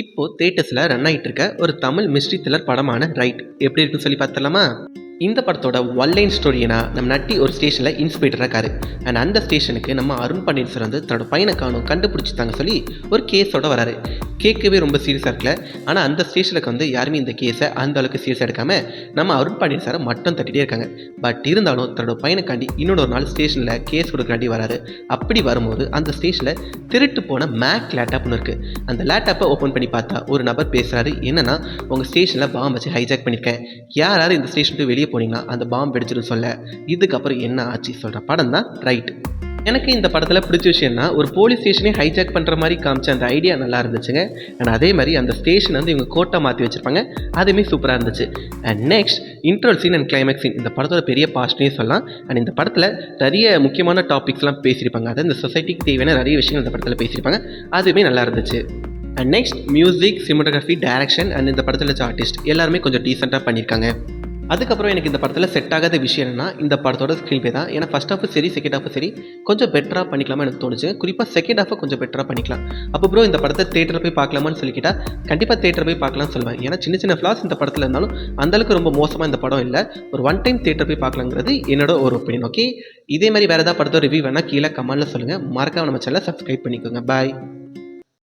இப்போ தியேட்டர்ஸ்ல ரன் ஆயிட்டு இருக்க ஒரு தமிழ் மிஸ்ட்ரி த்ரில்லர் படமான ரைட் எப்படி இருக்குன்னு சொல்லி பார்த்தலாமா? இந்த படத்தோட ஒன்லைன் ஸ்டோரினா நம்ம நட்டி ஒரு ஸ்டேஷனில் இன்ஸ்பெக்டராக இருக்காரு. அண்ட் அந்த ஸ்டேஷனுக்கு நம்ம அருண் பாண்டியன் சார் வந்து தன்னோட பையனை காணும் கண்டுபிடிச்சிட்டாங்க சொல்லி ஒரு கேஸோட வராரு. கேட்கவே ரொம்ப சீரியஸாக இருக்கல. ஆனால் அந்த ஸ்டேஷனுக்கு வந்து யாருமே இந்த கேஸை அந்த அளவுக்கு சீரியஸாக எடுக்காம நம்ம அருண் பாண்டியன் சாரை மட்டும் தட்டிகிட்டே இருக்காங்க. பட் இருந்தாலும் தன்னோட பையனுக்காண்டி இன்னொரு ஒரு நாள் ஸ்டேஷனில் கேஸ் கொடுக்கறாண்டி வராரு. அப்படி வரும்போது அந்த ஸ்டேஷனில் திருட்டு போன மேக் லேப்டாப்னு இருக்குது. அந்த லேப்டாப்பை ஓப்பன் பண்ணி பார்த்தா ஒரு நபர் பேசுகிறாரு. என்னன்னா, உங்கள் ஸ்டேஷனில் பாம்பு வச்சு ஹைஜாக் பண்ணியிருக்கேன், யாராவது இந்த ஸ்டேஷனுக்கு வெளியே போனீங்கன்னா அந்த பாம்பு வெடிச்சிடும் சொல்ல. இதுக்கப்புறம் என்ன ஆச்சு சொல்கிற படம் தான் ரைட். எனக்கு இந்த படத்தில் பிடிச்ச விஷயம்னா, ஒரு போலீஸ் ஸ்டேஷனே ஹைஜாக் பண்ணுற மாதிரி காமிச்ச அந்த ஐடியா நல்லா இருந்துச்சுங்க. அண்ட் அதே மாதிரி அந்த ஸ்டேஷன் வந்து இவங்க கோட்டை மாற்றி வச்சுருப்பாங்க, அதுவுமே சூப்பராக இருந்துச்சு. And next interval scene and climax scene இந்த படத்தோட பெரிய பாஸ்ட்னே சொல்லலாம். அண்ட் இந்த படத்தில் நிறைய முக்கியமான டாபிக்ஸ்லாம் பேசியிருப்பாங்க. அதாவது இந்த சொசைட்டிக்கு தேவையான நிறைய விஷயங்கள் இந்த படத்தில் பேசியிருப்பாங்க, அதுவுமே நல்லா இருந்துச்சு. And next music, cinematography, direction and இந்த படத்தில் வச்ச ஆர்டிஸ்ட் எல்லாருமே கொஞ்சம் டீசெண்டாக பண்ணியிருக்காங்க. அதுக்கப்புறம் எனக்கு இந்த படத்தில் செட் ஆகாத விஷயம் என்னன்னா, இந்த படத்தோட ஸ்க்ரீன் ப்ளே தான். ஏன்னா ஃபஸ்ட் ஹாஃபும் சரி செகண்ட் ஹாஃபும் சரி கொஞ்சம் பெட்டராக பண்ணிக்கலாமா எனக்கு தோணுச்சு. குறிப்பாக செகண்ட் ஹாஃபை கொஞ்சம் பெட்டராக பண்ணிக்கலாம். அப்போ ப்ரோ இந்த படத்தை தேட்டரில் போய் பார்க்கலாமான்னு சொல்லி கேட்டால் கண்டிப்பாக தேட்டர் போய் பார்க்கலாம்னு சொல்லுவேன். ஏன்னா சின்ன சின்ன ஃப்ளாஸ் இந்த படத்தில் இருந்தாலும் அந்தளவுக்கு ரொம்ப மோசமாக இந்த படம் இல்லை. ஒரு ஒன் டைம் தேட்டர் போய் பார்க்கலாங்கிறது என்னோட ஒரு ஒப்பீனியன். ஓகே, இதே மாதிரி வேறு ஏதாவது படத்தோட ரிவ்யூ வேணால் கீழே கமெண்ட்டில் சொல்லுங்கள். மறக்காம நம்ம சேனலை சப்ஸ்கிரைப் பண்ணிக்கோங்க. பாய்.